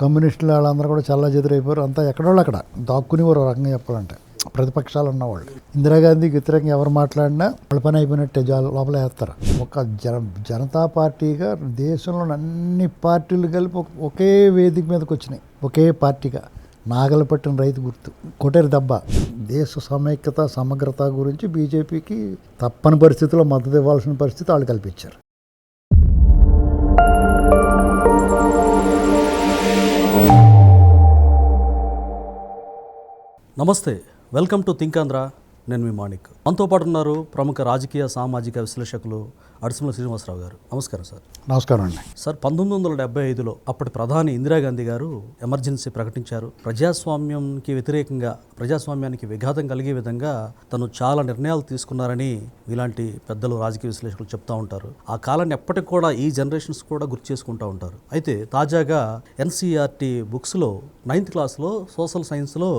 కమ్యూనిస్టులు వాళ్ళందరూ కూడా చల్ల చెదురైపోయారు. అంతా ఎక్కడోళ్ళు అక్కడ దాక్కునేవారు. రకంగా చెప్పాలంటే ప్రతిపక్షాలు ఉన్నవాళ్ళు ఇందిరాగాంధీకి వ్యతిరేకంగా ఎవరు మాట్లాడినా వాళ్ళ పని అయిపోయినట్టే లోపల వేస్తారు. ఒక జనతా పార్టీగా దేశంలోని అన్ని పార్టీలు కలిపి ఒకే వేదిక మీదకి వచ్చినాయి. ఒకే పార్టీగా నాగలు పట్టిన రైతు గుర్తు కొట్టేరు దెబ్బ. దేశ సమైక్యత సమగ్రత గురించి బీజేపీకి తప్పని పరిస్థితుల్లో మద్దతు ఇవ్వాల్సిన పరిస్థితి వాళ్ళు కల్పించారు. నమస్తే, వెల్కమ్ టు థింక్ ఆంధ్ర. నేను మీ మాణిక్. మనతో పాటు ఉన్నారు ప్రముఖ రాజకీయ సామాజిక విశ్లేషకులు అడుసుమల శ్రీనివాసరావు గారు. నమస్కారం సార్. నమస్కారం అండి. సార్, 1975లో అప్పటి ప్రధాని ఇందిరాగాంధీ గారు ఎమర్జెన్సీ ప్రకటించారు. ప్రజాస్వామ్యానికి విఘాతం కలిగే విధంగా తను చాలా నిర్ణయాలు తీసుకున్నారని ఇలాంటి పెద్దలు రాజకీయ విశ్లేషకులు చెప్తూ ఉంటారు. ఆ కాలాన్ని ఎప్పటికి కూడా ఈ జనరేషన్స్ కూడా గుర్తు చేసుకుంటూ ఉంటారు. అయితే తాజాగా ఎన్సీఆర్టీ బుక్స్లో 9th క్లాస్లో సోషల్ సైన్స్లో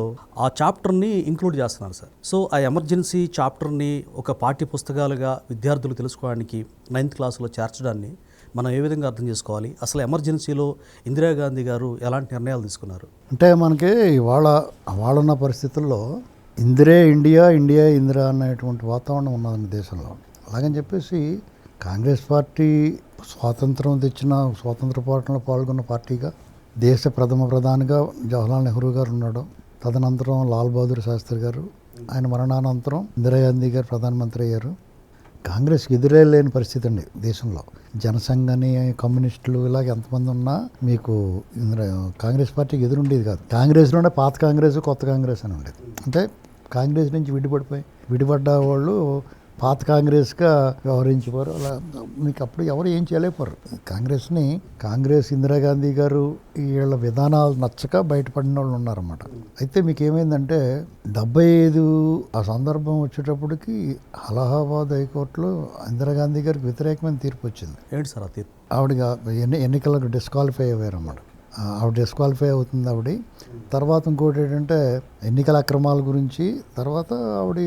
ఆ చాప్టర్ని ఇంక్లూడ్ చేస్తున్నారు సార్. సో ఆ ఎమర్జెన్సీ చాప్టర్ని ఒక పాఠ్య పుస్తకాలుగా విద్యార్థులు తెలుసుకోవడానికి 9th క్లాసులో చేర్చడాన్ని మనం ఏ విధంగా అర్థం చేసుకోవాలి? అసలు ఎమర్జెన్సీలో ఇందిరాగాంధీ గారు ఎలాంటి నిర్ణయాలు తీసుకున్నారు? అంటే మనకి వాళ్ళున్న పరిస్థితుల్లో ఇందిరే ఇండియా, ఇండియా ఇందిరా అనేటువంటి వాతావరణం ఉన్నదండి దేశంలో. అలాగని చెప్పేసి కాంగ్రెస్ పార్టీ స్వాతంత్రం తెచ్చిన స్వాతంత్ర పోరాటంలో పాల్గొన్న పార్టీగా దేశ ప్రధానిగా జవహర్లాల్ నెహ్రూ గారు ఉన్నాడు. తదనంతరం లాల్ బహదూర్ శాస్త్రి గారు, ఆయన మరణానంతరం ఇందిరాగాంధీ గారు ప్రధానమంత్రి అయ్యారు. కాంగ్రెస్కి ఎదురే లేని పరిస్థితి అండి దేశంలో. జనసంఘని, కమ్యూనిస్టులు ఇలాగ ఎంతమంది ఉన్నా మీకు కాంగ్రెస్ పార్టీకి ఎదురుండేది కాదు. కాంగ్రెస్లోనే పాత కాంగ్రెస్, కొత్త కాంగ్రెస్ అని ఉండేది. అంటే కాంగ్రెస్ నుంచి విడిపడ్డ వాళ్ళు పాత కాంగ్రెస్గా వ్యవహరించేవారు. అలా మీకు అప్పుడు ఎవరు ఏం చేయలేకపోరు. కాంగ్రెస్ ఇందిరాగాంధీ గారు వీళ్ళ విధానాలు నచ్చక బయటపడిన వాళ్ళు ఉన్నారన్నమాట. అయితే మీకు ఏమైందంటే 75 ఆ సందర్భం వచ్చేటప్పటికి అలహాబాద్ హైకోర్టులో ఇందిరాగాంధీ గారికి వ్యతిరేకమైన తీర్పు వచ్చింది. ఏంటి సార్ ఆ తీర్పు? ఆవిడ ఎన్నికలకు డిస్క్వాలిఫై అయ్యారన్నమాట. ఆవిడ డిస్క్వాలిఫై అవుతుంది. ఆవిడ తర్వాత ఇంకోటి ఏంటంటే ఎన్నికల అక్రమాల గురించి తర్వాత ఆవిడ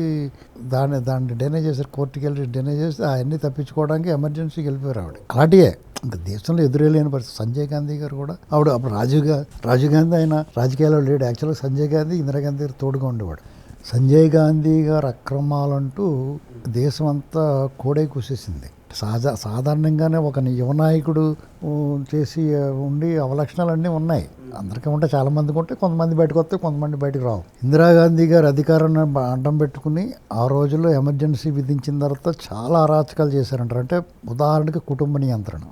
దాన్ని డినై చేశారు. కోర్టుకి వెళ్ళి డినై చేసి అవన్నీ తప్పించుకోవడానికి ఎమర్జెన్సీకి వెళ్ళిపోయారు ఆవిడ. అలాంటియే ఇంకా దేశంలో ఎదురేలేని పరిస్థితి. సంజయ్ గాంధీ గారు కూడా అప్పుడు రాజీవ్ గాంధీ ఆయన రాజకీయాల్లో లేడు. యాక్చువల్గా సంజయ్ గాంధీ ఇందిరాగాంధీ గారు తోడుగా ఉండేవాడు. సంజయ్ గాంధీ గారు అక్రమాలంటూ దేశం అంతా కోడై కూసేసింది. సాధారణంగానే ఒక యువనాయకుడు చేసి ఉండి అవలక్షణాలన్నీ ఉన్నాయి. అందరికీ ఉంటే చాలామందికి ఉంటే కొంతమంది బయటకు వస్తే కొంతమంది బయటకు రావు. ఇందిరాగాంధీ గారు అధికారాన్ని అడ్డం పెట్టుకుని ఆ రోజుల్లో ఎమర్జెన్సీ విధించిన తర్వాత చాలా అరాచకాలు చేశారంటారు. అంటే ఉదాహరణకి కుటుంబ నియంత్రణ.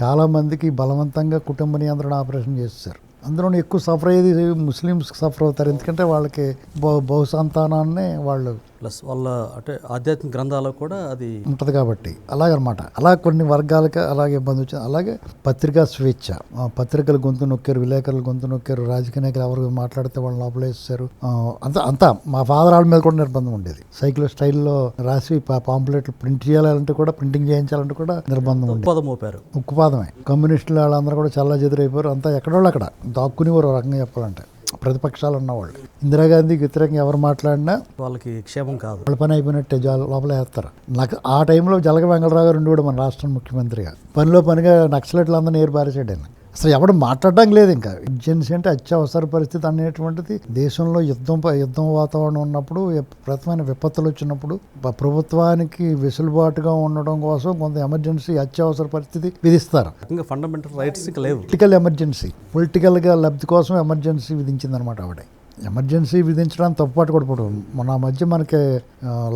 చాలామందికి బలవంతంగా కుటుంబ నియంత్రణ ఆపరేషన్ చేశారు. అందులో ఎక్కువ సఫర్ అయ్యేది ముస్లిమ్స్ సఫర్ అవుతారు. ఎందుకంటే వాళ్ళకి బహుసంతానాన్ని వాళ్ళు ప్లస్ వాళ్ళ అంటే ఆధ్యాత్మిక గ్రంథాలు కూడా అది ఉంటుంది కాబట్టి అలాగనమాట. అలా కొన్ని వర్గాలకి అలాగే ఇబ్బంది వచ్చింది. అలాగే పత్రికా స్వేచ్ఛ, పత్రికలు గొంతు నొక్కారు, విలేకరులు గొంతు నొక్కారు, రాజకీయ నాయకులు ఎవరు మాట్లాడితే వాళ్ళని లోపలేస్తారు. అంతా మా ఫాదర్ వాళ్ళ మీద కూడా నిర్బంధం ఉండేది. సైకిల్ స్టైల్లో రాసి పాంప్లెట్లు ప్రింట్ చేయాలంటే కూడా, ప్రింటింగ్ చేయించాలంటే కూడా నిర్బంధం ఉండేది. ఉక్కుపాదమే. కమ్యూనిస్టులు వాళ్ళందరూ కూడా చల్ల చెదురైపోయారు. అంతా ఎక్కడోళ్ళు అక్కడ దాక్కునేవారు. రకంగా చెప్పాలంటే ప్రతిపక్షాలు ఉన్నవాళ్ళు ఇందిరాగాంధీకి వ్యతిరేకంగా ఎవరు మాట్లాడినా వాళ్ళకి క్షేమం కాదు, వాళ్ళ పని అయిపోయినట్టే లోపల వేస్తారు. నాకు ఆ టైంలో జలగ వెంకటరావు గారు ఉండేవాడు మన రాష్ట్రం ముఖ్యమంత్రిగా. పనిగా నక్సలైట్లు అందరినీ ఏర్పారేసాడు ఆయన. అసలు ఎవడు మాట్లాడడం లేదు. ఇంకా ఎమర్జెన్సీ అంటే అత్యవసర పరిస్థితి అనేటువంటిది దేశంలో యుద్ధం వాతావరణం ఉన్నప్పుడు, ప్రతిమైన విపత్తులు వచ్చినప్పుడు ప్రభుత్వానికి వెసులుబాటుగా ఉండడం కోసం కొంత ఎమర్జెన్సీ అత్యవసర పరిస్థితి విధిస్తారు. ఫండమెంటల్ రైట్స్ లేవు. పొలిటికల్గా లబ్ధి కోసం ఎమర్జెన్సీ విధించింది అనమాట ఆవిడ. ఎమర్జెన్సీ విధించడానికి తప్పుపాటు కూడా పడదు. మన మధ్య మనకి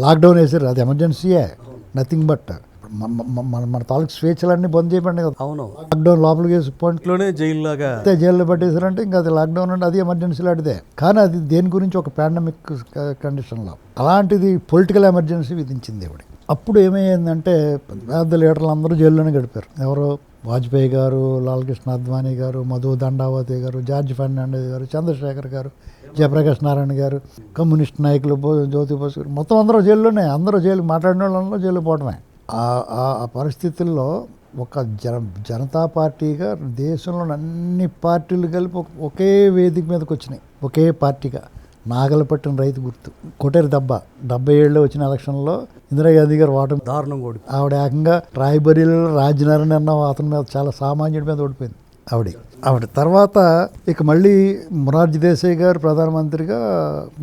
లాక్డౌన్ వేసారు. అది ఎమర్జెన్సీయే, నథింగ్ బట్ మన తాలూకు స్వేచ్ఛలన్నీ బంద్ చేయబడి కదా. అవును, లాక్డౌన్ లోపలికి వేసి పాయింట్లోనే జైల్లో పట్టేశారంటే ఇంకా అది లాక్డౌన్ అంటే అది ఎమర్జెన్సీ లాంటిదే. కానీ అది దేని గురించి ఒక పాండమిక్ కండిషన్లో అలాంటిది పొలిటికల్ ఎమర్జెన్సీ విధించింది ఆవిడ. అప్పుడు ఏమైందంటే పెద్ద లీడర్లు అందరూ జైల్లోనే గడిపారు. ఎవరు? వాజ్పేయి గారు, లాల్ కృష్ణ అద్వానీ గారు, మధు దండావతి గారు, జార్జ్ ఫెర్నాండెస్ గారు, చంద్రశేఖర్ గారు, జయప్రకాష్ నారాయణ గారు, కమ్యూనిస్ట్ నాయకులు జ్యోతి బసు గారు, మొత్తం అందరూ జైల్లోనే. అందరూ జైలు మాట్లాడిన వాళ్ళలో జైలు పోవడమే. ఆ పరిస్థితుల్లో ఒక జనతా పార్టీగా దేశంలోని అన్ని పార్టీలు కలిపి ఒకే వేదిక మీదకి వచ్చినాయి. ఒకే పార్టీగా నాగలు పట్టిన రైతు గుర్తు కొట్టేరు దెబ్బ. 77 వచ్చిన ఎలక్షన్లో ఇందిరాగాంధీ గారు ఓటమి దారుణంగా ఓడిపోయింది. ఆవిడ ఏకంగా రాయ్బరీలో రాజ్నారాయణ అన్న అతని మీద, చాలా సామాన్యుడి మీద ఓడిపోయింది. ఆవిడ తర్వాత ఇక మళ్ళీ మొరార్జీ దేశాయ్ గారు ప్రధానమంత్రిగా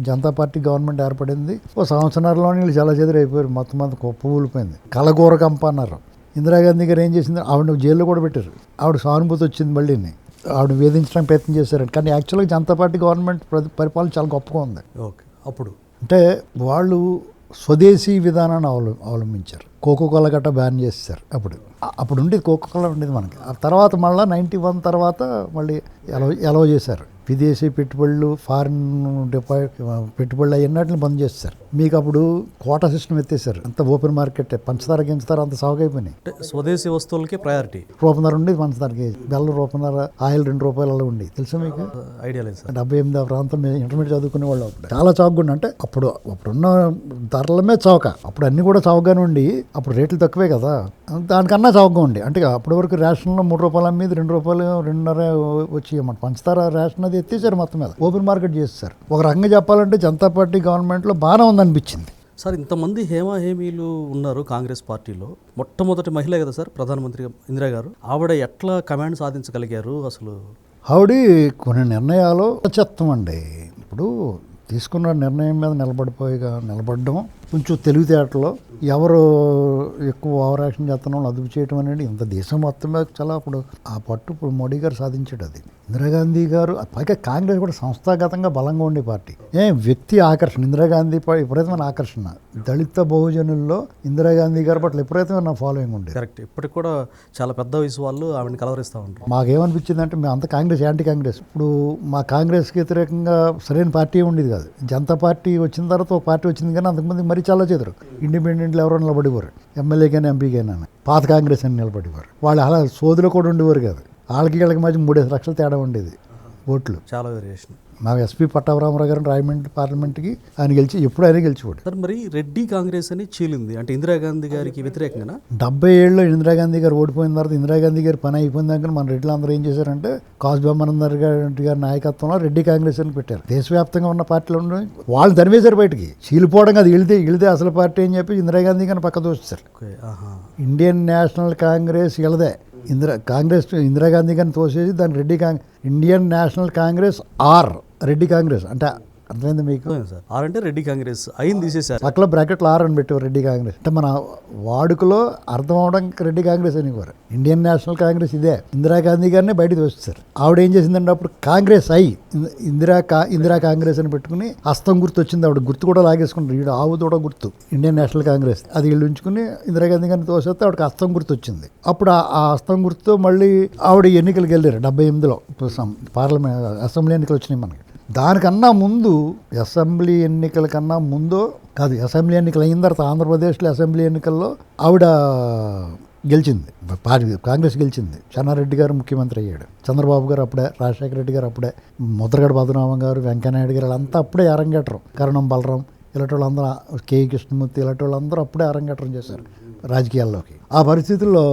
జనతా పార్టీ గవర్నమెంట్ ఏర్పడింది. ఓ సంవత్సరాల్లోనే వీళ్ళు చాలా చెదిరైపోయారు, మొత్తం అంతా కుప్పకూలిపోయింది. కలగూర కంప అన్నారు. ఇందిరాగాంధీ గారు ఏం చేసింది, ఆవిడ జైల్లో కూడా పెట్టారు. ఆవిడ సానుభూతి వచ్చింది, మళ్ళీని ఆవిడ వేధించడానికి ప్రయత్నం చేశారండి. కానీ యాక్చువల్గా జనతా పార్టీ గవర్నమెంట్ పరిపాలన చాలా గొప్పగా ఉంది. ఓకే. అప్పుడు అంటే వాళ్ళు స్వదేశీ విధానాన్ని అవలంబించారు. కోకోకోలా గట్ట బ్యాన్ చేశారు. అప్పుడు ఉండేది కోకోకోలా ఉండేది మనకి. ఆ తర్వాత మళ్ళీ 91 తర్వాత మళ్ళీ ఎలవ చేశారు. విదేశీ పెట్టుబడులు, ఫారిన్ పెట్టుబడులు అవన్నిటిని బంద్ చేస్తారు. మీకు అప్పుడు కోటా సిస్టమ్ ఎత్తేసారు. అంత ఓపెన్ మార్కెట్, పంచదార గించదార అంత సాగుైపోయినాయి. అంటే స్వదేశీ వస్తువులకి ప్రయారిటీ. రూపాయన్నర ఉండేది పంచదార కేజీ, బెల్లం రూపాయన్నర, ఆయిల్ 2 రూపాయలు అలా ఉండేది. తెలుసా మీకు? ఐడియా లేదు సార్. 78 ప్రాంతం ఇంటర్మీడియట్ చదువుకునే వాళ్ళు అప్పుడు చాలా చౌకగా ఉండి, అంటే అప్పుడున్న ధరలమే చౌక. అప్పుడు అన్ని కూడా చౌకగానే ఉండి, అప్పుడు రేట్లు తక్కువే కదా, దానికన్నా చౌకగా ఉండి. అంటే అప్పటి వరకు రేషన్లో 3 రూపాయల మీద 2 రూపాయలు 2.5 వచ్చి అన్నమాట. పంచదార రేషన్ అది ఎత్తేసారు, మొత్తం మీద ఓపెన్ మార్కెట్ చేస్తారు. ఒక రకంగా చెప్పాలంటే జనతా పార్టీ గవర్నమెంట్లో బాగానే ఉందనిపించింది. సార్, ఇంతమంది హేమీలు ఉన్నారు కాంగ్రెస్ పార్టీలో. మొట్టమొదటి మహిళ కదా సార్ ప్రధానమంత్రిగా ఇందిరా గారు. ఆవిడ ఎట్లా కమాండ్ సాధించగలిగారు అసలు? ఆవిడ కొన్ని నిర్ణయాలు చెత్తం అండి. ఇప్పుడు తీసుకున్న నిర్ణయం మీద నిలబడడం, కొంచెం తెలివితేటలో ఎవరు ఎక్కువ ఓవరాక్షన్ చేస్తున్నాం అదుపు చేయడం అనేది ఇంత దేశం మొత్తం మీద చాలా అప్పుడు ఆ పట్టు ఇప్పుడు మోడీ గారు సాధించాడు. అది ఇందిరాగాంధీ గారు, పైగా కాంగ్రెస్ కూడా సంస్థాగతంగా బలంగా ఉండే పార్టీ. వ్యక్తి ఆకర్షణ, ఇందిరాగాంధీ విపరీతమైన ఆకర్షణ. దళిత బహుజనుల్లో ఇందిరాగాంధీ గారి పట్ల విపరీతమైన ఫాలోయింగ్ ఉండేది. కరెక్ట్. ఇప్పటికి కూడా చాలా పెద్ద వయసు వాళ్ళు ఆవిడని కలవరిస్తూ ఉంటారు. మాకేమనిపించింది అంటే, మేము అంత కాంగ్రెస్, యాంటీ కాంగ్రెస్. ఇప్పుడు మా కాంగ్రెస్కి వ్యతిరేకంగా సరైన పార్టీ ఉండేది కాదు. జనతా పార్టీ వచ్చిన తర్వాత ఒక పార్టీ వచ్చింది, కానీ అంతకుముందు మరీ చాలా చేద్దరు. ఇండిపెండెంట్లు ఎవరో నిలబడేవారు, ఎమ్మెల్యే కానీ ఎంపీ కానీ పాత కాంగ్రెస్ అని నిలబడేవారు. వాళ్ళు అలా సోదులో కూడా ఉండేవారు కాదు. వీళ్ళకి మధ్య 3 లక్షల తేడా ఉండేది ఓట్లు. చాలా వేరియేషన్. మా ఎస్పీ పట్టాభరామరావు గారు రాయమండ్రి పార్లమెంట్కి ఆయన ఎప్పుడు ఆయన గెలిచిపోడు. సార్, మరి రెడ్డి కాంగ్రెస్ అని చీలింది అంటే ఇందిరాగాంధీ గారికి వ్యతిరేకంగా 77లో ఇందిరాగాంధీ గారు ఓడిపోయిన తర్వాత ఇందిరాగాంధీ గారి పని అయిపోయిన దాకా మన రెడ్డిలు అందరూ ఏం చేశారంటే, కాసు బ్రహ్మానందర్ గారి నాయకత్వంలో రెడ్డి కాంగ్రెస్ అని పెట్టారు. దేశవ్యాప్తంగా ఉన్న పార్టీలు ఉన్నాయి, వాళ్ళు తరివేశారు బయటికి. చీలిపోవడం కాదు, వెళితే అసలు పార్టీ అని చెప్పి ఇందిరాగాంధీ గారిని పక్క దోస్తారు. ఇండియన్ నేషనల్ కాంగ్రెస్ వీళ్ళదే. ఇందిరాగాంధీ గారిని తోసేసి దాన్ని Indian National Congress R Reddy Congress అంటే అర్థమైంది మీకు? సార్, ఆర్ అంటే రెడ్డి కాంగ్రెస్ అయింది తీసేసారు. పక్కలో బ్రాకెట్లో ఆర్ అని పెట్టేవారు రెడ్డి కాంగ్రెస్. అంటే మన వాడుకలో అర్థం అవడానికి రెడ్డి కాంగ్రెస్ అనేవారు. ఇండియన్ నేషనల్ కాంగ్రెస్ ఇదే. ఇందిరాగాంధీ గారిని బయటకు వచ్చేసారు. ఆవిడ ఏం చేసిందంటే, అప్పుడు కాంగ్రెస్ ఇందిరా కాంగ్రెస్ అని పెట్టుకుని హస్తం గుర్తు వచ్చింది. ఆవిడ గుర్తు కూడా లాగేసుకుంటారు. ఈడు ఆవు కూడా గుర్తు ఇండియన్ నేషనల్ కాంగ్రెస్, అది వీళ్ళు ఉంచుకుని ఇందిరాగాంధీ గారిని తోసేస్తే ఆవిడకి హస్తం గుర్తు వచ్చింది. అప్పుడు ఆ హస్తం గుర్తుతో మళ్ళీ ఆవిడ ఎన్నికలకు వెళ్ళారు. 78లో పార్లమెంట్ అసెంబ్లీ ఎన్నికలు వచ్చినాయి మనకి. దానికన్నా ముందు, అసెంబ్లీ ఎన్నికల కన్నా ముందు కాదు, అసెంబ్లీ ఎన్నికలు అయిన తర్వాత ఆంధ్రప్రదేశ్లో అసెంబ్లీ ఎన్నికల్లో ఆవిడ గెలిచింది. కాంగ్రెస్ గెలిచింది. చెన్నారెడ్డి గారు ముఖ్యమంత్రి అయ్యాడు. చంద్రబాబు గారు అప్పుడే, రాజశేఖర రెడ్డి గారు అప్పుడే, ముద్రగడ పద్మనాభం గారు, వెంకయ్యనాయుడు గారు అంతా అప్పుడే అరంగేట్రం. కరణం బలరాం ఇలాంటి వాళ్ళందరూ, కే కృష్ణమూర్తి ఇలాంటి వాళ్ళందరూ అప్పుడే అరంగేట్రం చేశారు రాజకీయాల్లోకి. ఆ పరిస్థితుల్లో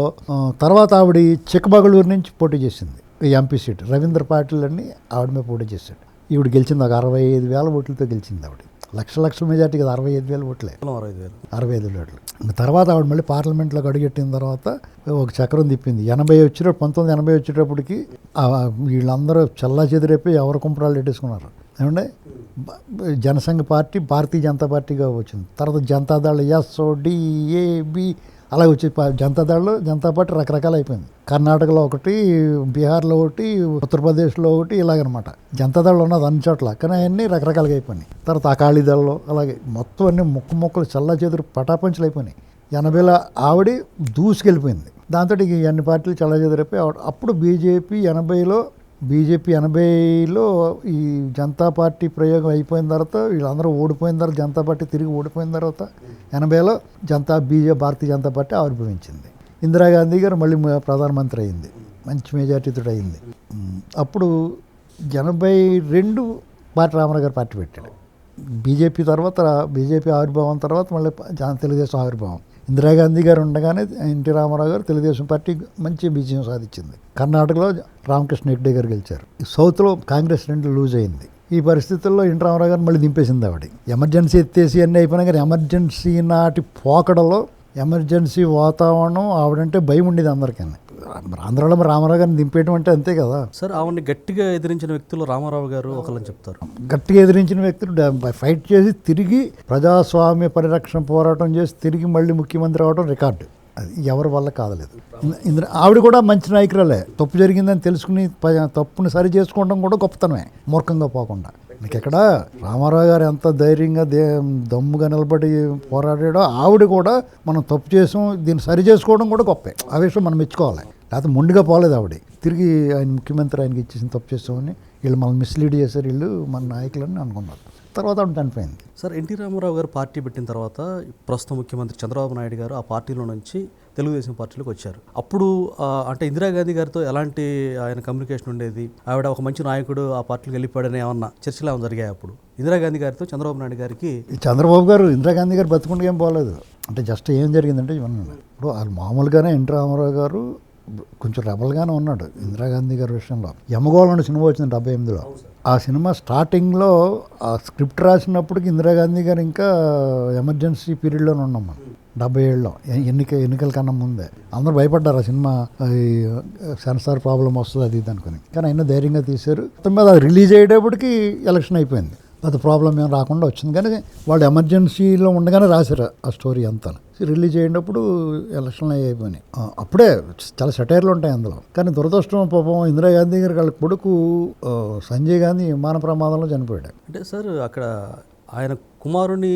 తర్వాత ఆవిడ చిక్కబగళూరు నుంచి పోటీ చేసింది. ఎంపీ సీట్ రవీంద్ర పాటిల్ అని ఆవిడ మీద పోటీ చేశాడు. ఈవిడ గెలిచింది. ఒక 65,000 ఓట్లతో గెలిచింది ఆవిడ. లక్షల మెజార్టీ కదా, 65,000 ఓట్లే, 65,000 ఓట్లు. తర్వాత ఆవిడ మళ్ళీ పార్లమెంట్లోకి అడుగెట్టిన తర్వాత ఒక చక్రం తిప్పింది. 1980 వచ్చేటప్పటికి వీళ్ళందరూ చల్లా చెదిరైపోయి ఎవరి కుంపరాలు పెట్టేసుకున్నారు. ఏమంటే జనసంఘ పార్టీ భారతీయ జనతా పార్టీగా వచ్చింది. తర్వాత జనతాదళ SODAB అలాగే వచ్చి జనతా పార్టీ రకరకాలు అయిపోయింది. కర్ణాటకలో ఒకటి, బీహార్లో ఒకటి, ఉత్తరప్రదేశ్లో ఒకటి, ఇలాగనమాట. జనతాదళం ఉన్నది అన్ని చోట్ల, కానీ అవన్నీ రకరకాలుగా అయిపోయినాయి. తర్వాత అకాలీదళలో అలాగే మొత్తం అన్ని మొక్కలు చల్లా చెదురు పటాపంచులు అయిపోయినాయి. 80లో ఆవిడ దూసుకెళ్ళిపోయింది. దాంతో అన్ని పార్టీలు చల్లా చెదిరైపోయి అప్పుడు బీజేపీ 80లో ఈ జనతా పార్టీ ప్రయోగం అయిపోయిన తర్వాత, వీళ్ళందరూ ఓడిపోయిన తర్వాత, జనతా పార్టీ తిరిగి ఓడిపోయిన తర్వాత 80లో భారతీయ జనతా పార్టీ ఆవిర్భవించింది. ఇందిరాగాంధీ గారు మళ్ళీ ప్రధానమంత్రి అయింది, మంచి మెజార్టీతో అయింది. అప్పుడు 82 రామారావు గారు పార్టీ పెట్టాడు. బీజేపీ ఆవిర్భావం తర్వాత మళ్ళీ తెలుగుదేశం ఆవిర్భావం. ఇందిరాగాంధీ గారు ఉండగానే ఎన్టీ రామారావు గారు తెలుగుదేశం పార్టీ మంచి విజయం సాధించింది. కర్ణాటకలో రామకృష్ణ హెగ్డే గారు గెలిచారు. సౌత్లో కాంగ్రెస్ 2 లూజ్ అయింది. ఈ పరిస్థితుల్లో ఎన్టీ రామారావు గారు మళ్ళీ దింపేసింది ఆవిడ. ఎమర్జెన్సీ ఎత్తేసి అన్నీ అయిపోయినా కానీ ఎమర్జెన్సీ నాటి పోకడలో ఎమర్జెన్సీ వాతావరణం, ఆవిడంటే భయం ఉండేది అందరికీ. ఆంధ్రాలో మరి రామారావు గారిని దింపేయడం అంటే అంతే కదా. సార్ ఆవిడ్ని గట్టిగా ఎదిరించిన వ్యక్తులు రామారావు గారు ఒకళ్ళని చెప్తారు. గట్టిగా ఎదిరించిన వ్యక్తులు ఫైట్ చేసి తిరిగి ప్రజాస్వామ్య పరిరక్షణ పోరాటం చేసి తిరిగి మళ్ళీ ముఖ్యమంత్రి అవడం రికార్డు. అది ఎవరి వల్ల కాదలేదు. ఆవిడ కూడా మంచి నాయకురాలే. తప్పు జరిగిందని తెలుసుకుని తప్పుని సరి చేసుకోవడం కూడా గొప్పతనమే, మూర్ఖంగా పోకుండా. నీకు ఎక్కడ రామారావు గారు ఎంత ధైర్యంగా దమ్ముగా నిలబడి పోరాడాడో, ఆవిడ కూడా మనం తప్పు చేసాం దీన్ని సరి చేసుకోవడం కూడా గొప్పే. ఆ విషయం మనం మెచ్చుకోవాలి. లేకపోతే మొండిగా పోలేదు ఆవిడ. తిరిగి ఆయన ముఖ్యమంత్రి ఆయనకి ఇచ్చేసిన తప్పు చేస్తామని వీళ్ళు మనల్ని మిస్లీడ్ చేశారు, వీళ్ళు మన నాయకులని అనుకున్నారు. తర్వాత ఆవిడ చనిపోయింది. సార్ ఎన్టీ రామారావు గారు పార్టీ పెట్టిన తర్వాత ప్రస్తుత ముఖ్యమంత్రి చంద్రబాబు నాయుడు గారు ఆ పార్టీలో నుంచి తెలుగుదేశం పార్టీలోకి వచ్చారు. అప్పుడు అంటే ఇందిరాగాంధీ గారితో ఎలాంటి ఆయన కమ్యూనికేషన్ ఉండేది? ఆవిడ ఒక మంచి నాయకుడు ఆ పార్టీకి వెళ్ళిపోయాడని ఏమన్నా చర్చలు ఏమైనా జరిగాయి అప్పుడు ఇందిరాగాంధీ గారితో చంద్రబాబు నాయుడు గారికి? చంద్రబాబు గారు ఇందిరాగాంధీ గారు బతుకుంటే ఏం పోలేదు. అంటే జస్ట్ ఏం జరిగిందంటే ఇవన్నీ ఇప్పుడు వాళ్ళు మామూలుగానే ఎన్టీ రామారావు గారు కొంచెం రెబల్గానే ఉన్నాడు ఇందిరాగాంధీ గారి విషయంలో. యమగోళం సినిమా వచ్చింది 78లో. ఆ సినిమా స్టార్టింగ్లో ఆ స్క్రిప్ట్ రాసినప్పటికి ఇందిరాగాంధీ గారు ఇంకా ఎమర్జెన్సీ పీరియడ్లోనే ఉన్నాం మనం 77లో, ఎన్నికల కన్నా ముందే. అందరూ భయపడ్డారు ఆ సినిమా సెన్సార్ ప్రాబ్లం వస్తుంది అది ఇది అనుకుని. కానీ అయినా ధైర్యంగా తీశారు. మొత్తం మీద అది రిలీజ్ అయ్యేటప్పటికి ఎలక్షన్ అయిపోయింది. పెద్ద ప్రాబ్లం ఏం రాకుండా వచ్చింది. కానీ వాళ్ళు ఎమర్జెన్సీలో ఉండగానే రాశారు ఆ స్టోరీ అంతా. రిలీజ్ అయ్యేటప్పుడు ఎలక్షన్లు అయిపోయినాయి. అప్పుడే చాలా సెటైర్లు ఉంటాయి అందులో. కానీ దురదృష్టం పాపం ఇందిరాగాంధీ గారి వాళ్ళ కొడుకు సంజయ్ గాంధీ విమాన ప్రమాదంలో చనిపోయాడు. అంటే సార్ అక్కడ ఆయన కుమారుని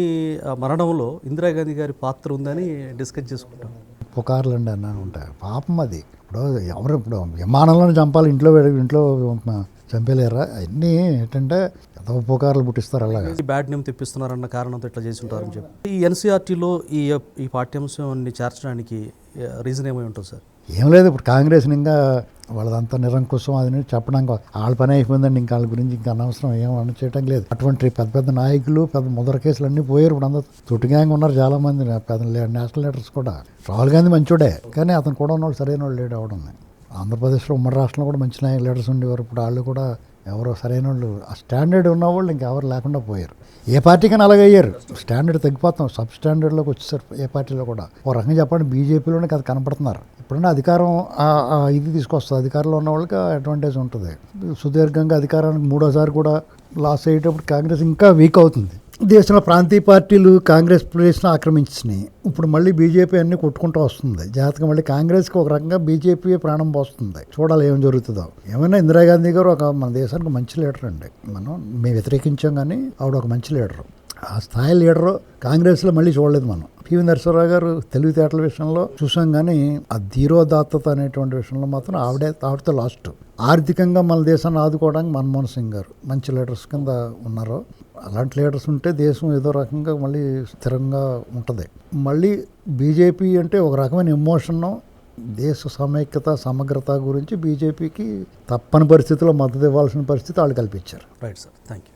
మరణంలో ఇందిరాగాంధీ గారి పాత్ర ఉందని డిస్కస్ చేసుకుంటాం. పుకార్లు అండి అన్న ఉంటాయి. పాపం అది ఇప్పుడు విమానంలో చంపాలి, ఇంట్లో చంపేలేరా? అన్నీ ఏంటంటే ఎంతో పుకార్లు పుట్టిస్తారు. అలాగే బ్యాడ్ నేమ్ తెప్పిస్తున్నారన్న కారణంతో ఇట్లా చేసి ఉంటారని చెప్పి ఈ ఎన్సీఆర్టీలో ఈ పాఠ్యాంశాన్ని చేర్చడానికి రీజన్ ఏమై ఉంటుంది సార్? ఏం లేదు, ఇప్పుడు కాంగ్రెస్ని ఇంకా వాళ్ళదంతా నిరంకుశం అది చెప్పడానికి వాళ్ళ పని అయిపోయిందండి. ఇంకా వాళ్ళ గురించి ఇంకా అనవసరం ఏం చేయటం లేదు. అటువంటి పెద్ద పెద్ద నాయకులు పెద్ద ముదర కేసులు అన్నీ పోయారు. ఇప్పుడు అందరూ తుటిగాంగా ఉన్నారు చాలామంది పెద్ద నేషనల్ లీడర్స్ కూడా. రాహుల్ గాంధీ మంచోడే, కానీ అతను కూడా ఉన్నవాళ్ళు సరైన వాళ్ళు లేడు అవడం. ఆంధ్రప్రదేశ్లో ఉమ్మడి రాష్ట్రంలో కూడా మంచి లీడర్స్ ఉండేవారు. ఇప్పుడు వాళ్ళు కూడా ఎవరో సరైన వాళ్ళు, ఆ స్టాండర్డ్ ఉన్నవాళ్ళు ఇంకెవరు లేకుండా పోయారు. ఏ పార్టీకైనా అలాగే అయ్యారు. స్టాండర్డ్ తగ్గిపోతాం, సబ్ స్టాండర్డ్లోకి వచ్చేసారు ఏ పార్టీలో కూడా. ఓ రకంగా చెప్పండి బీజేపీలోనే అది కనపడుతున్నారు. ఇప్పుడన్నా అధికారం ఇది తీసుకొస్తుంది. అధికారంలో ఉన్న వాళ్ళకి అడ్వాంటేజ్ ఉంటుంది. సుదీర్ఘంగా అధికారానికి 3వ సారి కూడా లాస్ అయ్యేటప్పుడు కాంగ్రెస్ ఇంకా వీక్ అవుతుంది. దేశంలో ప్రాంతీయ పార్టీలు కాంగ్రెస్ ప్లేస్ను ఆక్రమించినాయి. ఇప్పుడు మళ్ళీ బీజేపీ అన్నీ కొట్టుకుంటూ వస్తుంది. జాతకం మళ్ళీ కాంగ్రెస్కి ఒక రకంగా బీజేపీ ప్రాణం పోస్తుంది. చూడాలి ఏం జరుగుతుందో. ఏమైనా ఇందిరాగాంధీ గారు మన దేశానికి మంచి లీడర్ అండి. మేము వ్యతిరేకించాం, కానీ ఆవిడ ఒక మంచి లీడరు. ఆ స్థాయి లీడరు కాంగ్రెస్లో మళ్ళీ చూడలేదు మనం. పివి నరసింహారావు గారు తెలివితేటల విషయంలో చూసాం, కానీ ఆ ధీరోదాత్తత అనేటువంటి విషయంలో మాత్రం ఆవిడతో లాస్ట్. ఆర్థికంగా మన దేశాన్ని ఆదుకోవడానికి మన్మోహన్ సింగ్ గారు మంచి లీడర్స్ కింద ఉన్నారు. అలాంటి లీడర్స్ ఉంటే దేశం ఏదో రకంగా మళ్ళీ స్థిరంగా ఉంటుంది. మళ్ళీ బీజేపీ అంటే ఒక రకమైన ఎమోషన్, దేశ సమైక్యత సమగ్రత గురించి బీజేపీకి తప్పని పరిస్థితిలో మద్దతు ఇవ్వాల్సిన పరిస్థితి వాళ్ళు కల్పించారు. Right sir, thank you.